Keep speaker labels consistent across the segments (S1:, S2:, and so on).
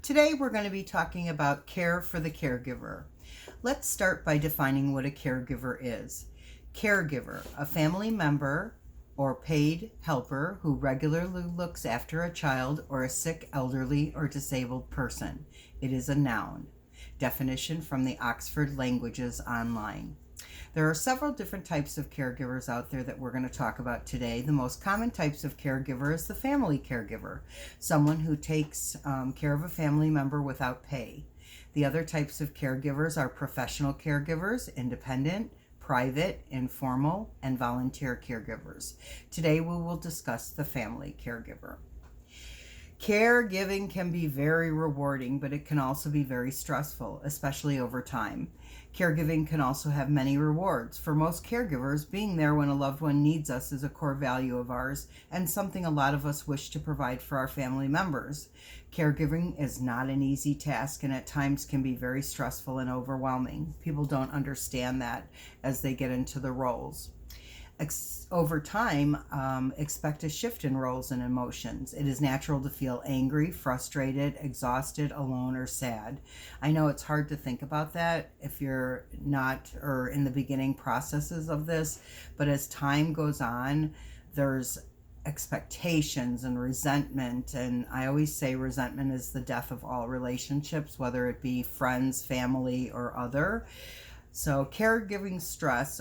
S1: Today we're going to be talking about care for the caregiver. Let's start by defining what a caregiver is. Caregiver, a family member or paid helper who regularly looks after a child or a sick, elderly, or disabled person. It is a noun. Definition from the Oxford Languages Online. There are several different types of caregivers out there that we're going to talk about today. The most common types of caregiver is the family caregiver, someone who takes care of a family member without pay. The other types of caregivers are professional caregivers, independent, private, informal, and volunteer caregivers. Today we will discuss the family caregiver. Caregiving can be very rewarding, but it can also be very stressful, especially over time. Caregiving can also have many rewards. For most caregivers, being there when a loved one needs us is a core value of ours and something a lot of us wish to provide for our family members. Caregiving is not an easy task and at times can be very stressful and overwhelming. People don't understand that as they get into the roles. Over time, expect a shift in roles and emotions. It is natural to feel angry, frustrated, exhausted, alone, or sad. I know it's hard to think about that if you're not or in the beginning processes of this, but as time goes on, there's expectations and resentment, and I always say resentment is the death of all relationships, whether it be friends, family, or other. So caregiving stress,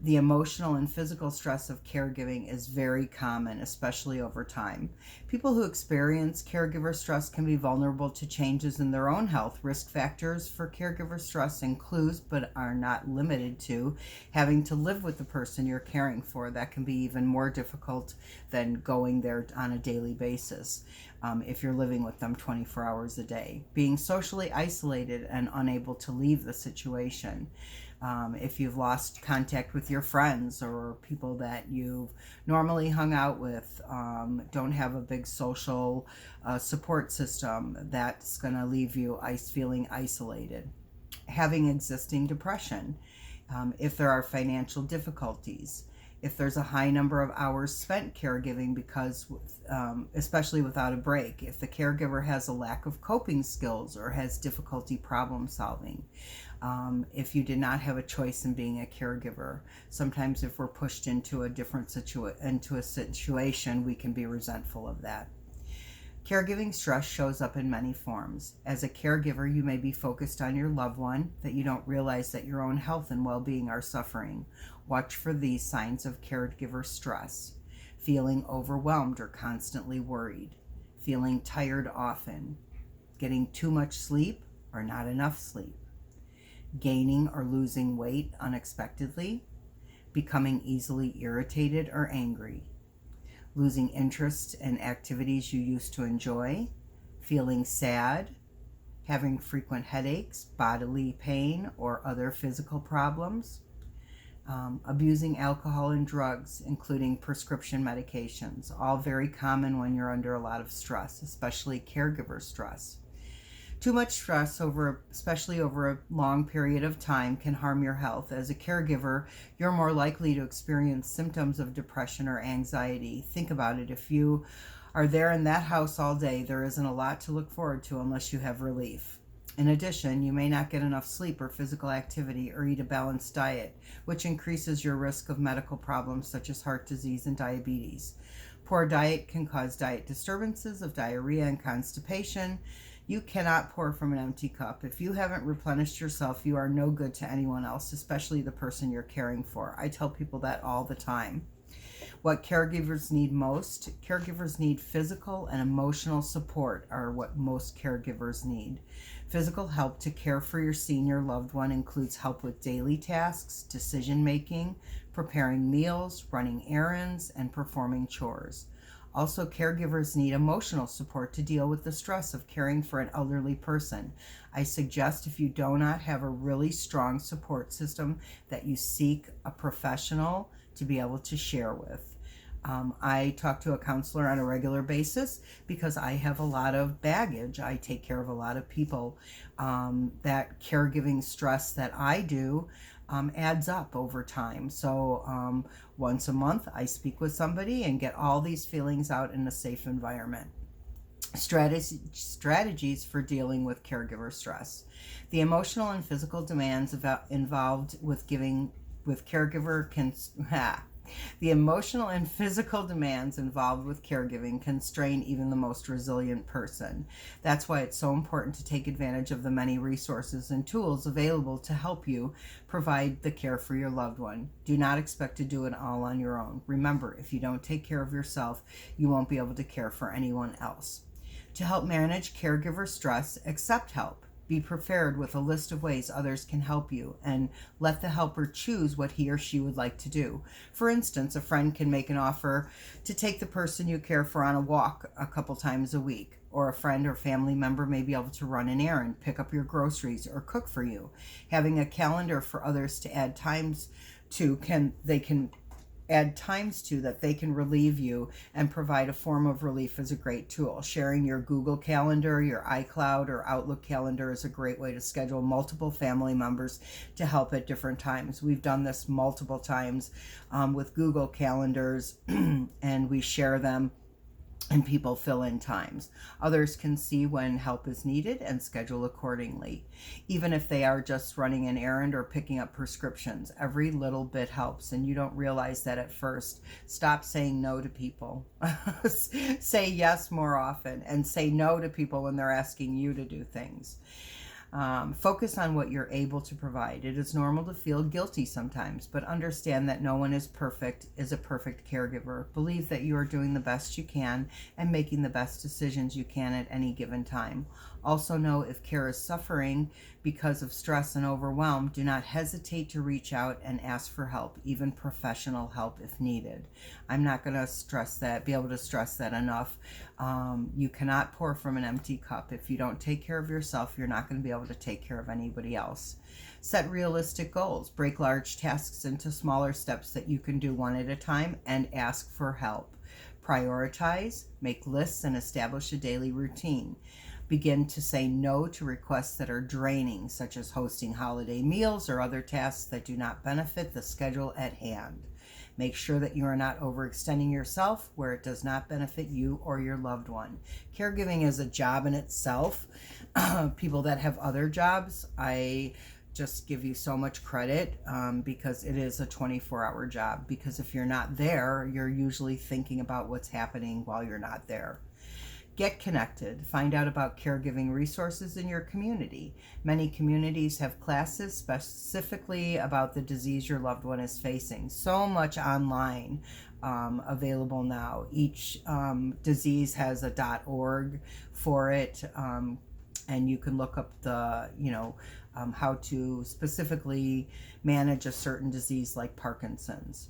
S1: the emotional and physical stress of caregiving is very common, especially over time. People who experience caregiver stress can be vulnerable to changes in their own health. Risk factors for caregiver stress include, but are not limited to, having to live with the person you're caring for. That can be even more difficult than going there on a daily basis. If you're living with them 24 hours a day. Being socially isolated and unable to leave the situation. If you've lost contact with your friends or people that you've normally hung out with, don't have a big social support system, that's going to leave you feeling isolated. Having existing depression. If there are financial difficulties. If there's a high number of hours spent caregiving because, especially without a break, if the caregiver has a lack of coping skills or has difficulty problem solving, if you did not have a choice in being a caregiver, sometimes if we're pushed into a different situation, we can be resentful of that. Caregiving stress shows up in many forms. As a caregiver, you may be focused on your loved one, that you don't realize that your own health and well-being are suffering. Watch for these signs of caregiver stress. Feeling overwhelmed or constantly worried. Feeling tired often. Getting too much sleep or not enough sleep. Gaining or losing weight unexpectedly. Becoming easily irritated or angry. Losing interest in activities you used to enjoy, feeling sad, having frequent headaches, bodily pain, or other physical problems, abusing alcohol and drugs, including prescription medications, all very common when you're under a lot of stress, especially caregiver stress. Too much stress, especially over a long period of time, can harm your health. As a caregiver, you're more likely to experience symptoms of depression or anxiety. Think about it. If you are there in that house all day, there isn't a lot to look forward to unless you have relief. In addition, you may not get enough sleep or physical activity or eat a balanced diet, which increases your risk of medical problems such as heart disease and diabetes. Poor diet can cause diet disturbances of diarrhea and constipation. You cannot pour from an empty cup. If you haven't replenished yourself, you are no good to anyone else, especially the person you're caring for. I tell people that all the time. What caregivers need most? Caregivers need physical and emotional support are what most caregivers need. Physical help to care for your senior loved one includes help with daily tasks, decision making, preparing meals, running errands, and performing chores. Also, caregivers need emotional support to deal with the stress of caring for an elderly person. I suggest if you do not have a really strong support system that you seek a professional to be able to share with. I talk to a counselor on a regular basis because I have a lot of baggage. I take care of a lot of people. That caregiving stress that I do adds up over time. So once a month, I speak with somebody and get all these feelings out in a safe environment. Strategies for dealing with caregiver stress. The emotional and physical demands involved with giving with caregiver can the emotional and physical demands involved with caregiving can strain even the most resilient person. That's why it's so important to take advantage of the many resources and tools available to help you provide the care for your loved one. Do not expect to do it all on your own. Remember, if you don't take care of yourself, you won't be able to care for anyone else. To help manage caregiver stress, accept help. Be prepared with a list of ways others can help you and let the helper choose what he or she would like to do. For instance, a friend can make an offer to take the person you care for on a walk a couple times a week, or a friend or family member may be able to run an errand, pick up your groceries, or cook for you. Having a calendar for others to add times to can add times to that they can relieve you and provide a form of relief is a great tool. Sharing your Google Calendar, your iCloud, or Outlook calendar is a great way to schedule multiple family members to help at different times. We've done this multiple times with Google Calendars and we share them and people fill in times. Others can see when help is needed and schedule accordingly. Even if they are just running an errand or picking up prescriptions, every little bit helps, and you don't realize that at first. Stop saying no to people. Say yes more often, and say no to people when they're asking you to do things. Focus on what you're able to provide. It is normal to feel guilty sometimes, but understand that no one is a perfect caregiver. Believe that you are doing the best you can and making the best decisions you can at any given time. Also know if care is suffering because of stress and overwhelm, do not hesitate to reach out and ask for help, even professional help if needed. I'm not going to be able to stress that enough. You cannot pour from an empty cup. If you don't take care of yourself, you're not going to be able to take care of anybody else. Set realistic goals. Break large tasks into smaller steps that you can do one at a time and ask for help. Prioritize, make lists, and establish a daily routine. Begin to say no to requests that are draining, such as hosting holiday meals or other tasks that do not benefit the schedule at hand. Make sure that you are not overextending yourself where it does not benefit you or your loved one. Caregiving is a job in itself. People that have other jobs, I just give you so much credit because it is a 24-hour job. Because if you're not there, you're usually thinking about what's happening while you're not there. Get connected. Find out about caregiving resources in your community. Many communities have classes specifically about the disease your loved one is facing. So much online available now. Each disease has a .org for it, and you can look up how to specifically manage a certain disease like Parkinson's.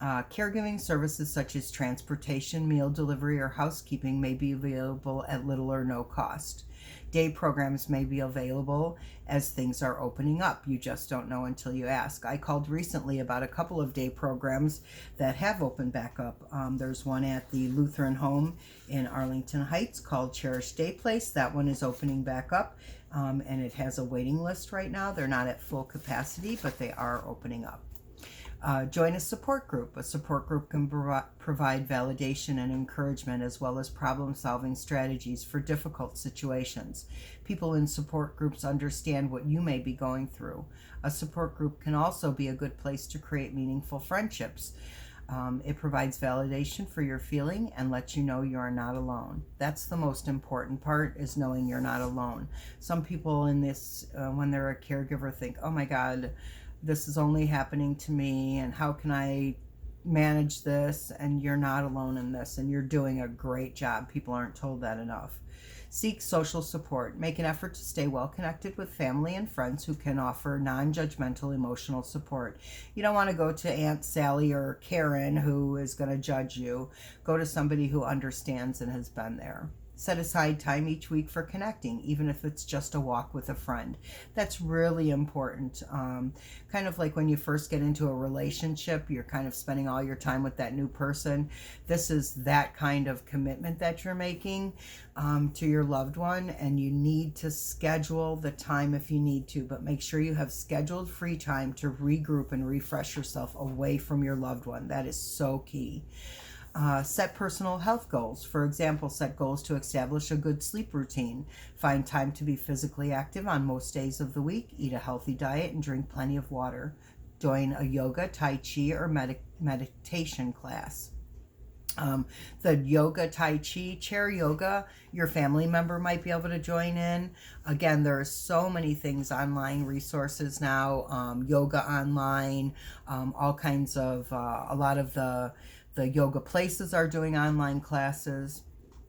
S1: Caregiving services such as transportation, meal delivery, or housekeeping may be available at little or no cost. Day programs may be available as things are opening up. You just don't know until you ask. I called recently about a couple of day programs that have opened back up. There's one at the Lutheran Home in Arlington Heights called Cherish Day Place. That one is opening back up, and it has a waiting list right now. They're not at full capacity, but they are opening up. Join a support group. A support group can provide validation and encouragement as well as problem-solving strategies for difficult situations. People in support groups understand what you may be going through. A support group can also be a good place to create meaningful friendships. It provides validation for your feeling and lets you know you are not alone. That's the most important part, is knowing you're not alone. Some people in this, when they're a caregiver, think, oh my God, this is only happening to me, and how can I manage this? And you're not alone in this, and you're doing a great job. People aren't told that enough. Seek social support. Make an effort to stay well connected with family and friends who can offer non-judgmental emotional support. You don't want to go to Aunt Sally or Karen who is going to judge you. Go to somebody who understands and has been there. Set aside time each week for connecting, even if it's just a walk with a friend. That's really important. Kind of like when you first get into a relationship, you're kind of spending all your time with that new person. This is that kind of commitment that you're making to your loved one, and you need to schedule the time if you need to, but make sure you have scheduled free time to regroup and refresh yourself away from your loved one. That is so key. Set personal health goals. For example, set goals to establish a good sleep routine. Find time to be physically active on most days of the week. Eat a healthy diet and drink plenty of water. Join a yoga, tai chi, or meditation class. The yoga, tai chi, chair yoga, your family member might be able to join in. Again, there are so many things, online resources now, yoga online, all kinds of, a lot of the yoga places are doing online classes.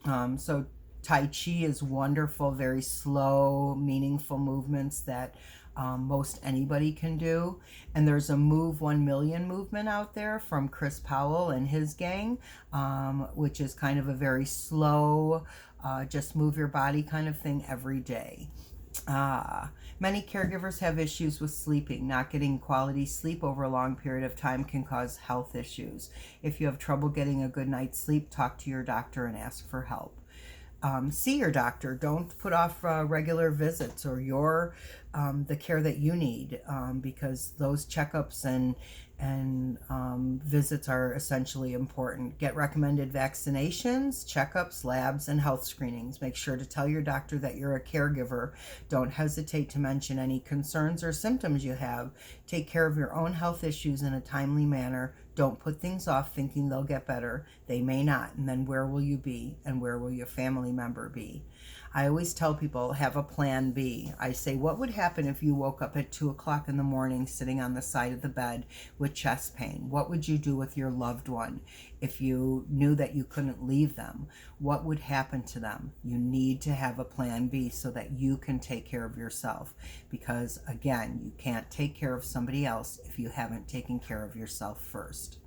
S1: So Tai Chi is wonderful, very slow, meaningful movements that most anybody can do. And there's a Move 1 Million movement out there from Chris Powell and his gang, which is kind of a very slow, just move your body kind of thing every day. Many caregivers have issues with sleeping. Not getting quality sleep over a long period of time can cause health issues. If you have trouble getting a good night's sleep, talk to your doctor and ask for help. See your doctor. Don't put off regular visits or the care that you need, because those checkups and visits are essentially important. Get recommended vaccinations, checkups, labs, and health screenings. Make sure to tell your doctor that you're a caregiver. Don't hesitate to mention any concerns or symptoms you have. Take care of your own health issues in a timely manner. Don't put things off thinking they'll get better. They may not. And then where will you be? And where will your family member be? I always tell people, have a plan B. I say, what would happen if you woke up at 2 o'clock in the morning sitting on the side of the bed with chest pain? What would you do with your loved one if you knew that you couldn't leave them? What would happen to them? You need to have a plan B so that you can take care of yourself. Because again, you can't take care of somebody else if you haven't taken care of yourself first.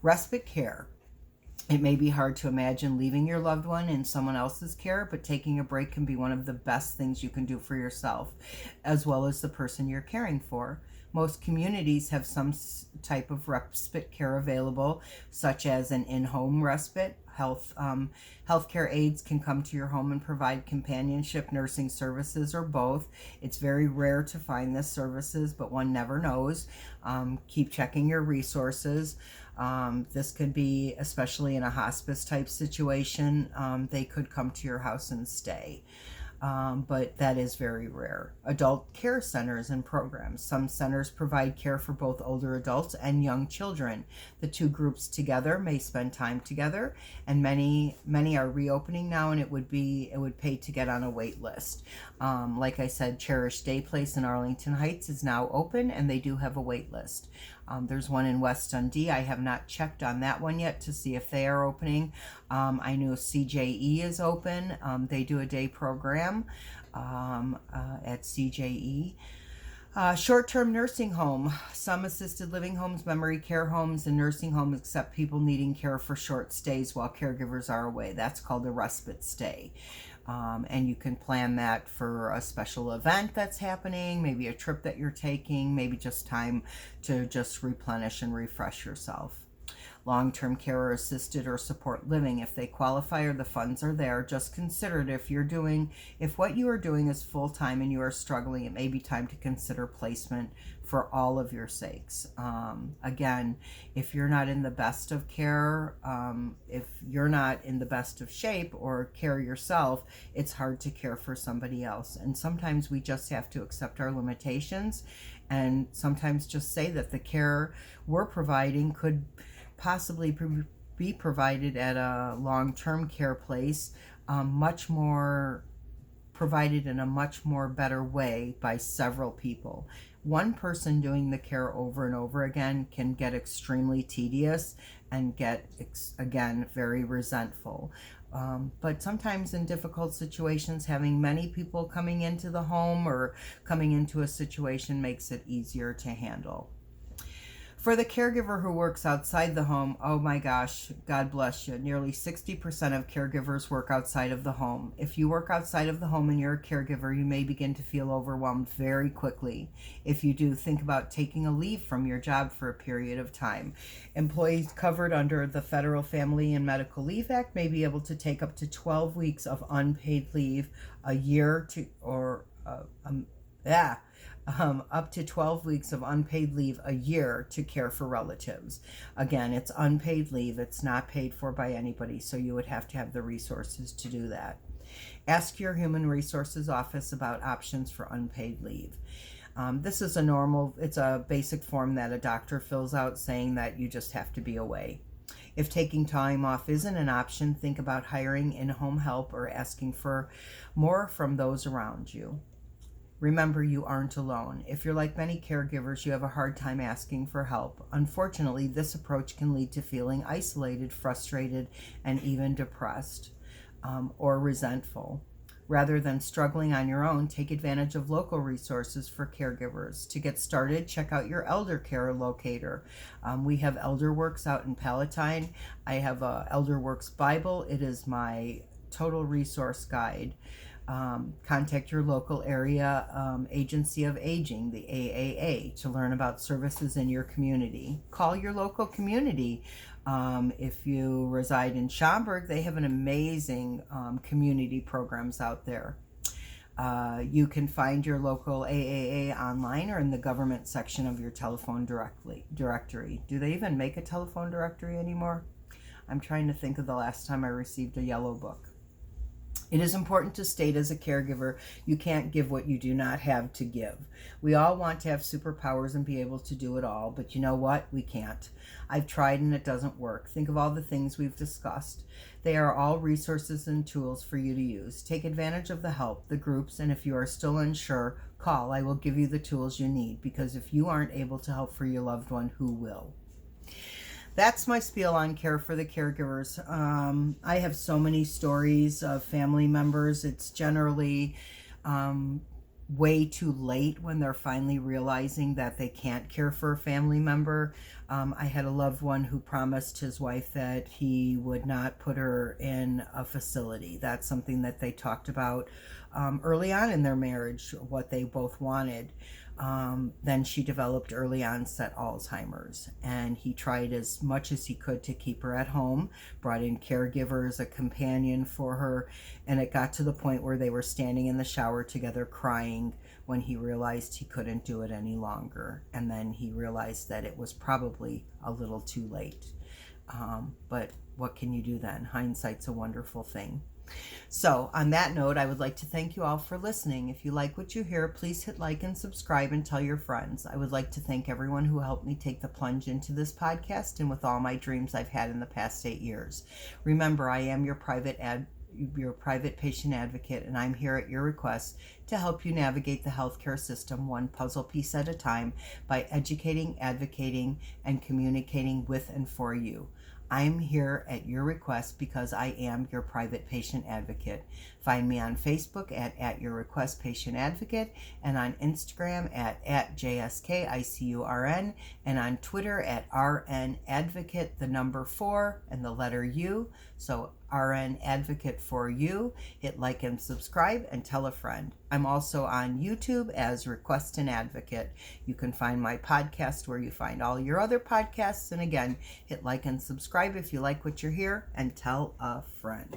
S1: Respite care. It may be hard to imagine leaving your loved one in someone else's care, but taking a break can be one of the best things you can do for yourself, as well as the person you're caring for. Most communities have some type of respite care available, such as an in-home respite. Healthcare aides can come to your home and provide companionship, nursing services, or both. It's very rare to find this services, but one never knows. Keep checking your resources. This could be, especially in a hospice type situation, they could come to your house and stay. But that is very rare. Adult care centers and programs. Some centers provide care for both older adults and young children. The two groups together may spend time together, and many are reopening now, and it would pay to get on a wait list. Like I said, Cherish Day Place in Arlington Heights is now open, and they do have a wait list. There's one in West Dundee. I have not checked on that one yet to see if they are opening. I know CJE is open. They do a day program at CJE. Short-term nursing home. Some assisted living homes, memory care homes, and nursing homes accept people needing care for short stays while caregivers are away. That's called a respite stay. And you can plan that for a special event that's happening, maybe a trip that you're taking, maybe just time to just replenish and refresh yourself. Long-term care or assisted or support living. If they qualify or the funds are there, just consider it. If what you are doing is full-time and you are struggling, it may be time to consider placement for all of your sakes. Again, if you're not in the best of care, if you're not in the best of shape or care yourself, it's hard to care for somebody else. And sometimes we just have to accept our limitations and sometimes just say that the care we're providing could possibly be provided at a long-term care place, much more provided in a much more better way by several people. One person doing the care over and over again can get extremely tedious and get, again, very resentful. But sometimes in difficult situations, having many people coming into the home or coming into a situation makes it easier to handle. For the caregiver who works outside the home, oh my gosh, God bless you. Nearly 60% of caregivers work outside of the home. If you work outside of the home and you're a caregiver, you may begin to feel overwhelmed very quickly. If you do, think about taking a leave from your job for a period of time. Employees covered under the Federal Family and Medical Leave Act may be able to take up to 12 weeks of unpaid leave a year up to 12 weeks of unpaid leave a year to care for relatives. Again, it's unpaid leave. It's not paid for by anybody, so you would have to have the resources to do that. Ask your Human Resources office about options for unpaid leave. This is it's a basic form that a doctor fills out saying that you just have to be away. If taking time off isn't an option, think about hiring in-home help or asking for more from those around you. Remember, you aren't alone. If you're like many caregivers, you have a hard time asking for help. Unfortunately, this approach can lead to feeling isolated, frustrated, and even depressed or resentful. Rather than struggling on your own, take advantage of local resources for caregivers. To get started, check out your elder care locator. We have ElderWorks out in Palatine. I have a ElderWorks Bible. It is my total resource guide. Contact your local area agency of aging, the AAA, to learn about services in your community. Call your local community. If you reside in Schaumburg, they have an amazing community programs out there. You can find your local AAA online or in the government section of your telephone directory. Do they even make a telephone directory anymore? I'm trying to think of the last time I received a yellow book. It is important to state as a caregiver, you can't give what you do not have to give. We all want to have superpowers and be able to do it all, but you know what? We can't. I've tried and it doesn't work. Think of all the things we've discussed. They are all resources and tools for you to use. Take advantage of the help, the groups, and if you are still unsure, call. I will give you the tools you need, because if you aren't able to help for your loved one, who will? That's my spiel on care for the caregivers. I have so many stories of family members. It's generally way too late when they're finally realizing that they can't care for a family member. I had a loved one who promised his wife that he would not put her in a facility. That's something that they talked about early on in their marriage, what they both wanted. Then she developed early onset Alzheimer's, and he tried as much as he could to keep her at home, brought in caregivers, a companion for her, and it got to the point where they were standing in the shower together crying when he realized he couldn't do it any longer. And then he realized that it was probably a little too late. But what can you do then? Hindsight's a wonderful thing. So on that note, I would like to thank you all for listening. If you like what you hear, please hit like and subscribe and tell your friends. I would like to thank everyone who helped me take the plunge into this podcast and with all my dreams I've had in the past 8 years. Remember, I am your private patient advocate, and I'm here at your request to help you navigate the healthcare system one puzzle piece at a time by educating, advocating, and communicating with and for you. I'm here at your request because I am your private patient advocate. Find me on Facebook at Your Request Patient Advocate, and on Instagram at JSKICURN, and on Twitter at RN Advocate, the number 4 and the letter U. So RN Advocate for you. Hit like and subscribe and tell a friend. I'm also on YouTube as Request an Advocate. You can find my podcast where you find all your other podcasts. And again, hit like and subscribe if you like what you hear, and tell a friend.